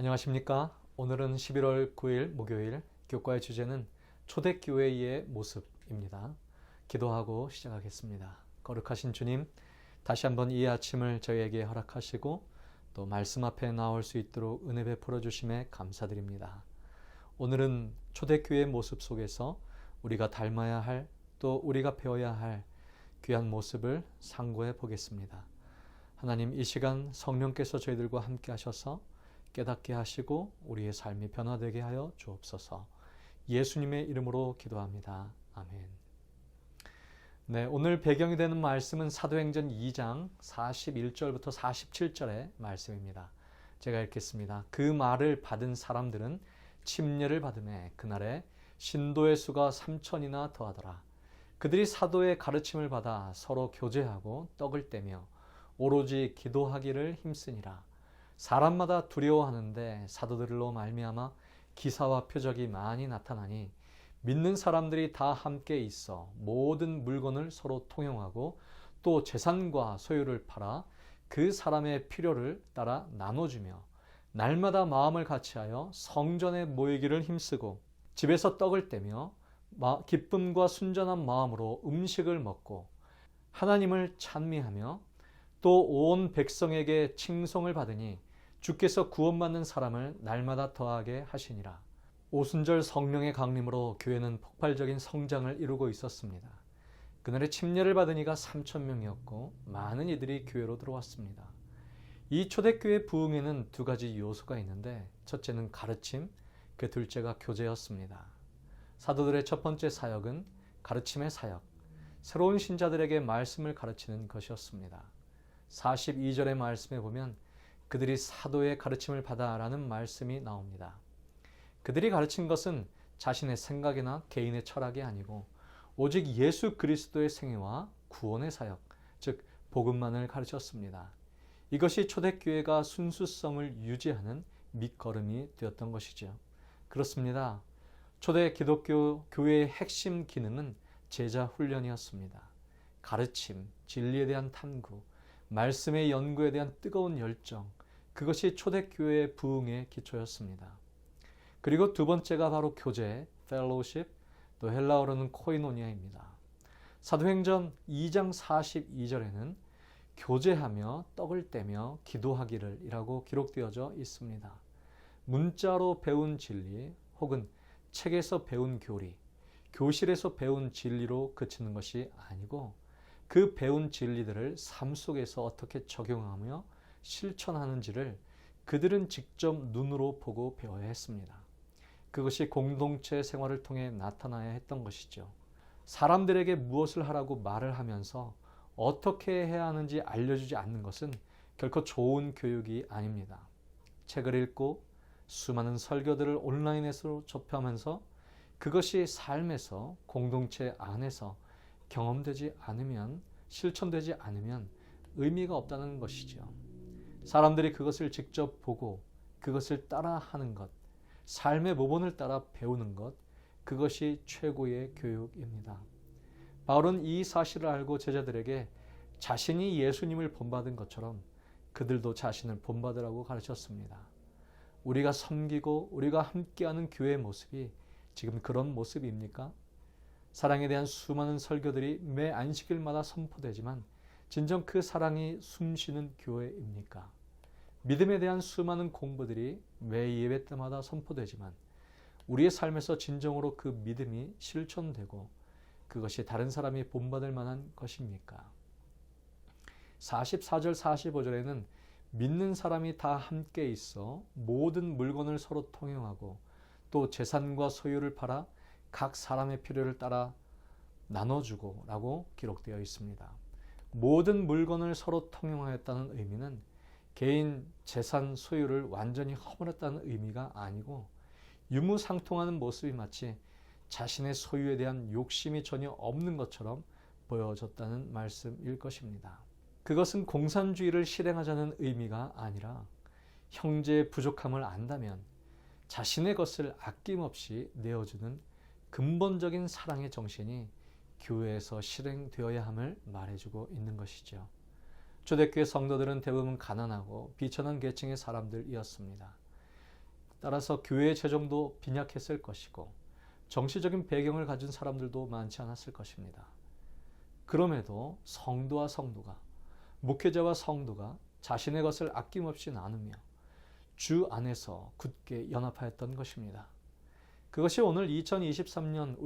안녕하십니까? 오늘은 11월 9일 목요일, 교과의 주제는 초대교회의 모습입니다. 기도하고 시작하겠습니다. 거룩하신 주님, 다시 한번 이 아침을 저희에게 허락하시고 또 말씀 앞에 나올 수 있도록 은혜 베풀어 주심에 감사드립니다. 오늘은 초대교회의 모습 속에서 우리가 닮아야 할, 또 우리가 배워야 할 귀한 모습을 상고해 보겠습니다. 하나님, 이 시간 성령께서 저희들과 함께 하셔서 깨닫게 하시고 우리의 삶이 변화되게 하여 주옵소서. 예수님의 이름으로 기도합니다. 아멘. 네, 오늘 배경이 되는 말씀은 사도행전 2장 41절부터 47절의 말씀입니다. 제가 읽겠습니다. 그 말을 받은 사람들은 침례를 받음에 그날에 신도의 수가 3,000이나 더하더라. 그들이 사도의 가르침을 받아 서로 교제하고 떡을 떼며 오로지 기도하기를 힘쓰니라. 사람마다 두려워하는데 사도들로 말미암아 기사와 표적이 많이 나타나니 믿는 사람들이 다 함께 있어 모든 물건을 서로 통용하고 또 재산과 소유를 팔아 그 사람의 필요를 따라 나눠주며 날마다 마음을 같이하여 성전에 모이기를 힘쓰고 집에서 떡을 떼며 기쁨과 순전한 마음으로 음식을 먹고 하나님을 찬미하며 또 온 백성에게 칭송을 받으니 주께서 구원받는 사람을 날마다 더하게 하시니라. 오순절 성령의 강림으로 교회는 폭발적인 성장을 이루고 있었습니다. 그날에 침례를 받은 이가 3,000명이었고 많은 이들이 교회로 들어왔습니다. 이 초대교회 부흥에는 두 가지 요소가 있는데 첫째는 가르침, 그 둘째가 교제였습니다. 사도들의 첫 번째 사역은 가르침의 사역, 새로운 신자들에게 말씀을 가르치는 것이었습니다. 42절의 말씀에 보면 그들이 사도의 가르침을 받아라는 말씀이 나옵니다. 그들이 가르친 것은 자신의 생각이나 개인의 철학이 아니고 오직 예수 그리스도의 생애와 구원의 사역, 즉 복음만을 가르쳤습니다. 이것이 초대교회가 순수성을 유지하는 밑거름이 되었던 것이죠. 그렇습니다. 초대 기독교 교회의 핵심 기능은 제자 훈련이었습니다. 가르침, 진리에 대한 탐구, 말씀의 연구에 대한 뜨거운 열정, 그것이 초대교회의 부흥의 기초였습니다. 그리고 두 번째가 바로 교제, fellowship, 또 헬라어로는 코이노니아입니다. 사도행전 2장 42절에는 교제하며 떡을 떼며 기도하기를 이라고 기록되어져 있습니다. 문자로 배운 진리 혹은 책에서 배운 교리, 교실에서 배운 진리로 그치는 것이 아니고 그 배운 진리들을 삶 속에서 어떻게 적용하며 실천하는지를 그들은 직접 눈으로 보고 배워야 했습니다. 그것이 공동체 생활을 통해 나타나야 했던 것이죠. 사람들에게 무엇을 하라고 말을 하면서 어떻게 해야 하는지 알려주지 않는 것은 결코 좋은 교육이 아닙니다. 책을 읽고 수많은 설교들을 온라인에서 접하면서 그것이 삶에서 공동체 안에서 경험되지 않으면, 실천되지 않으면 의미가 없다는 것이죠. 사람들이 그것을 직접 보고 그것을 따라 하는 것, 삶의 모본을 따라 배우는 것, 그것이 최고의 교육입니다. 바울은 이 사실을 알고 제자들에게 자신이 예수님을 본받은 것처럼 그들도 자신을 본받으라고 가르쳤습니다. 우리가 섬기고 우리가 함께하는 교회의 모습이 지금 그런 모습입니까? 사랑에 대한 수많은 설교들이 매 안식일마다 선포되지만 진정 그 사랑이 숨쉬는 교회입니까? 믿음에 대한 수많은 공부들이 매 예배 때마다 선포되지만 우리의 삶에서 진정으로 그 믿음이 실천되고 그것이 다른 사람이 본받을 만한 것입니까? 44절 45절에는 믿는 사람이 다 함께 있어 모든 물건을 서로 통용하고 또 재산과 소유를 팔아 각 사람의 필요를 따라 나눠주고 라고 기록되어 있습니다. 모든 물건을 서로 통용하였다는 의미는 개인 재산 소유를 완전히 허물었다는 의미가 아니고 유무상통하는 모습이 마치 자신의 소유에 대한 욕심이 전혀 없는 것처럼 보여졌다는 말씀일 것입니다. 그것은 공산주의를 실행하자는 의미가 아니라 형제의 부족함을 안다면 자신의 것을 아낌없이 내어주는 근본적인 사랑의 정신이 교회에서 실행되어야 함을 말해주고 있는 것이죠. 초대교회 성도들은 대부분 가난하고 비천한 계층의 사람들이었습니다. 따라서 교회의 재정도 빈약했을 것이고 정치적인 배경을 가진 사람들도 많지 않았을 것입니다. 그럼에도 성도와 성도가, 목회자와 성도가 자신의 것을 아낌없이 나누며 주 안에서 굳게 연합하였던 것입니다. 그것이 오늘 2023년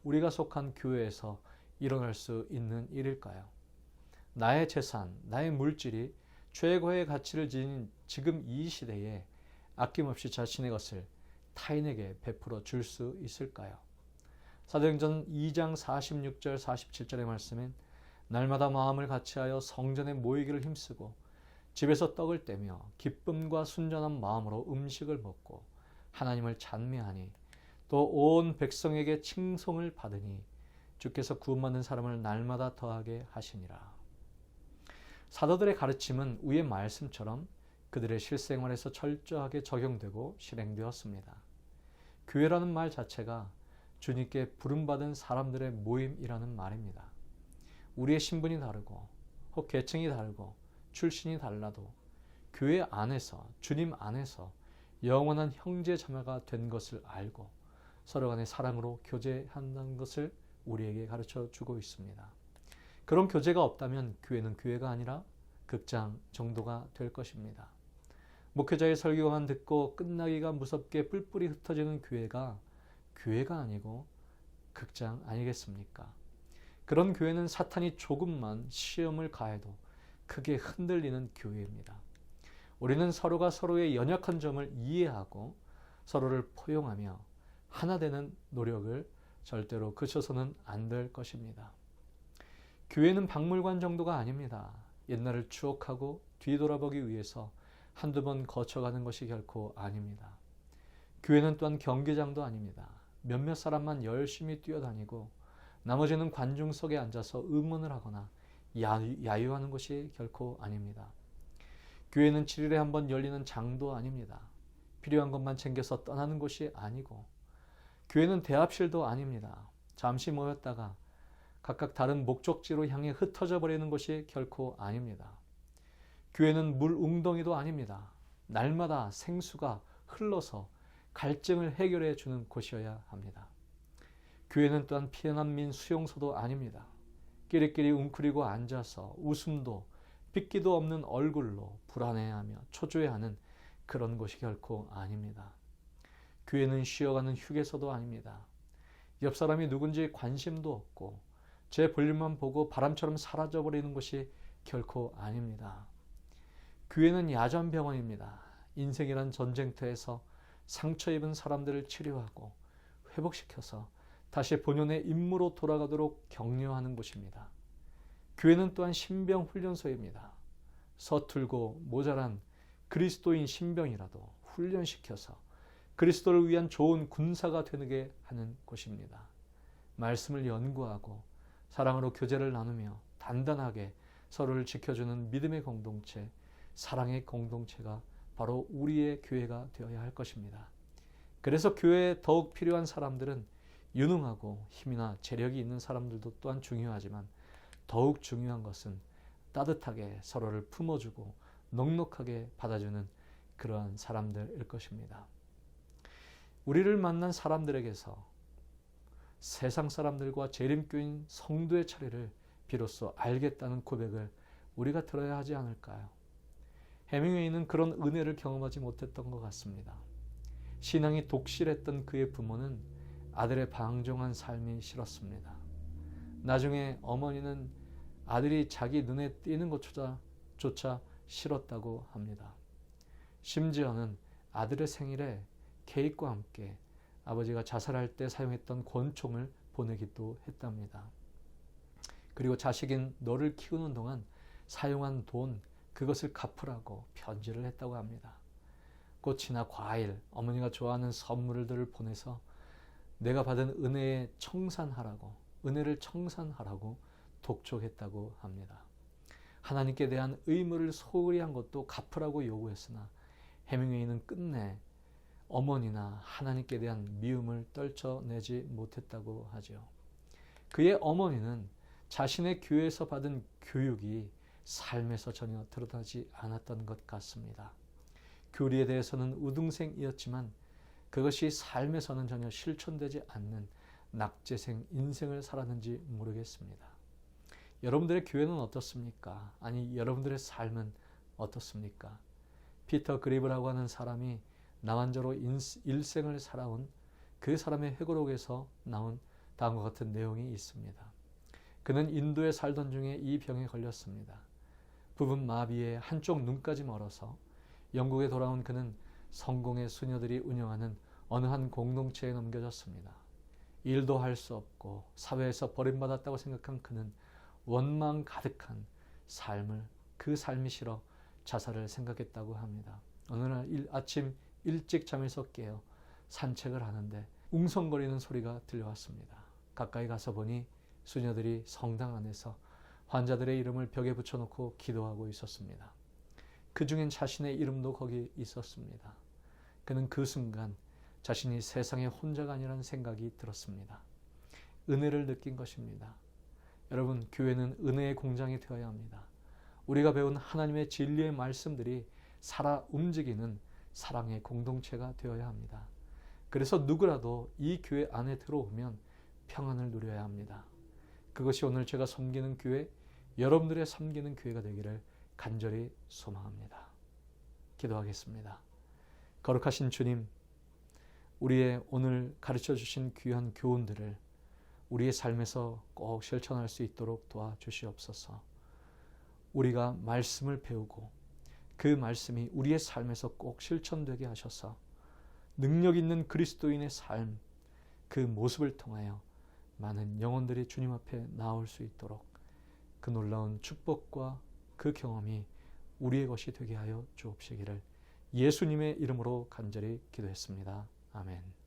우리가 속한 교회에서 일어날 수 있는 일일까요? 나의 재산, 나의 물질이 최고의 가치를 지닌 지금 이 시대에 아낌없이 자신의 것을 타인에게 베풀어 줄 수 있을까요? 사도행전 2장 46절 47절의 말씀엔 날마다 마음을 같이하여 성전에 모이기를 힘쓰고 집에서 떡을 떼며 기쁨과 순전한 마음으로 음식을 먹고 하나님을 찬미하니 또 온 백성에게 칭송을 받으니 주께서 구원받는 사람을 날마다 더하게 하시니라. 사도들의 가르침은 위의 말씀처럼 그들의 실생활에서 철저하게 적용되고 실행되었습니다. 교회라는 말 자체가 주님께 부름받은 사람들의 모임이라는 말입니다. 우리의 신분이 다르고 혹 계층이 다르고 출신이 달라도 교회 안에서, 주님 안에서 영원한 형제 자매가 된 것을 알고 서로 간의 사랑으로 교제한다는 것을 우리에게 가르쳐 주고 있습니다. 그런 교제가 없다면 교회는 교회가 아니라 극장 정도가 될 것입니다. 목회자의 설교만 듣고 끝나기가 무섭게 뿔뿔이 흩어지는 교회가 아니고 극장 아니겠습니까? 그런 교회는 사탄이 조금만 시험을 가해도 크게 흔들리는 교회입니다. 우리는 서로가 서로의 연약한 점을 이해하고 서로를 포용하며 하나 되는 노력을 절대로 그쳐서는 안 될 것입니다. 교회는 박물관 정도가 아닙니다. 옛날을 추억하고 뒤돌아보기 위해서 한두 번 거쳐가는 것이 결코 아닙니다. 교회는 또한 경기장도 아닙니다. 몇몇 사람만 열심히 뛰어다니고 나머지는 관중석에 앉아서 응원을 하거나 야유하는 것이 결코 아닙니다. 교회는 7일에 한 번 열리는 장도 아닙니다. 필요한 것만 챙겨서 떠나는 곳이 아니고 교회는 대합실도 아닙니다. 잠시 모였다가 각각 다른 목적지로 향해 흩어져 버리는 것이 결코 아닙니다. 교회는 물웅덩이도 아닙니다. 날마다 생수가 흘러서 갈증을 해결해 주는 곳이어야 합니다. 교회는 또한 피난민 수용소도 아닙니다. 끼리끼리 웅크리고 앉아서 웃음도 빚기도 없는 얼굴로 불안해하며 초조해하는 그런 곳이 결코 아닙니다. 교회는 쉬어가는 휴게소도 아닙니다. 옆 사람이 누군지 관심도 없고 제 볼일만 보고 바람처럼 사라져버리는 곳이 결코 아닙니다. 교회는 야전병원입니다. 인생이란 전쟁터에서 상처 입은 사람들을 치료하고 회복시켜서 다시 본연의 임무로 돌아가도록 격려하는 곳입니다. 교회는 또한 신병훈련소입니다. 서툴고 모자란 그리스도인 신병이라도 훈련시켜서 그리스도를 위한 좋은 군사가 되게 하는 곳입니다. 말씀을 연구하고 사랑으로 교제를 나누며 단단하게 서로를 지켜주는 믿음의 공동체, 사랑의 공동체가 바로 우리의 교회가 되어야 할 것입니다. 그래서 교회에 더욱 필요한 사람들은 유능하고 힘이나 재력이 있는 사람들도 또한 중요하지만 더욱 중요한 것은 따뜻하게 서로를 품어주고 넉넉하게 받아주는 그러한 사람들일 것입니다. 우리를 만난 사람들에게서 세상 사람들과 재림교인 성도의 차례를 비로소 알겠다는 고백을 우리가 들어야 하지 않을까요? 해밍웨이는 그런 은혜를 경험하지 못했던 것 같습니다. 신앙이 독실했던 그의 부모는 아들의 방종한 삶이 싫었습니다. 나중에 어머니는 아들이 자기 눈에 띄는 것조차 싫었다고 합니다. 심지어는 아들의 생일에 케이크와 함께 아버지가 자살할 때 사용했던 권총을 보내기도 했답니다. 그리고 자식인 너를 키우는 동안 사용한 돈, 그것을 갚으라고 편지를 했다고 합니다. 꽃이나 과일, 어머니가 좋아하는 선물들을 보내서 내가 받은 은혜를 청산하라고 독촉했다고 합니다. 하나님께 대한 의무를 소홀히 한 것도 갚으라고 요구했으나 해밍웨이는 끝내 어머니나 하나님께 대한 미움을 떨쳐내지 못했다고 하죠. 그의 어머니는 자신의 교회에서 받은 교육이 삶에서 전혀 드러나지 않았던 것 같습니다. 교리에 대해서는 우등생이었지만 그것이 삶에서는 전혀 실천되지 않는 낙제생 인생을 살았는지 모르겠습니다. 여러분들의 교회는 어떻습니까? 아니, 여러분들의 삶은 어떻습니까? 피터 그리브라고 하는 사람이 나환자로 일생을 살아온 그 사람의 회고록에서 나온 다음과 같은 내용이 있습니다. 그는 인도에 살던 중에 이 병에 걸렸습니다. 부분 마비에 한쪽 눈까지 멀어서 영국에 돌아온 그는 성공의 수녀들이 운영하는 어느 한 공동체에 넘겨졌습니다. 일도 할 수 없고 사회에서 버림받았다고 생각한 그는 원망 가득한 그 삶이 싫어 자살을 생각했다고 합니다. 어느 날 아침 일찍 잠에서 깨어 산책을 하는데 웅성거리는 소리가 들려왔습니다. 가까이 가서 보니 수녀들이 성당 안에서 환자들의 이름을 벽에 붙여놓고 기도하고 있었습니다. 그 중엔 자신의 이름도 거기 있었습니다. 그는 그 순간 자신이 세상에 혼자가 아니라는 생각이 들었습니다. 은혜를 느낀 것입니다. 여러분, 교회는 은혜의 공장이 되어야 합니다. 우리가 배운 하나님의 진리의 말씀들이 살아 움직이는 사랑의 공동체가 되어야 합니다. 그래서 누구라도 이 교회 안에 들어오면 평안을 누려야 합니다. 그것이 오늘 제가 섬기는 교회, 여러분들의 섬기는 교회가 되기를 간절히 소망합니다. 기도하겠습니다. 거룩하신 주님, 우리의 오늘 가르쳐 주신 귀한 교훈들을 우리의 삶에서 꼭 실천할 수 있도록 도와주시옵소서. 우리가 말씀을 배우고 그 말씀이 우리의 삶에서 꼭 실천되게 하셔서 능력 있는 그리스도인의 삶, 그 모습을 통하여 많은 영혼들이 주님 앞에 나올 수 있도록 그 놀라운 축복과 그 경험이 우리의 것이 되게 하여 주옵시기를 예수님의 이름으로 간절히 기도했습니다. 아멘.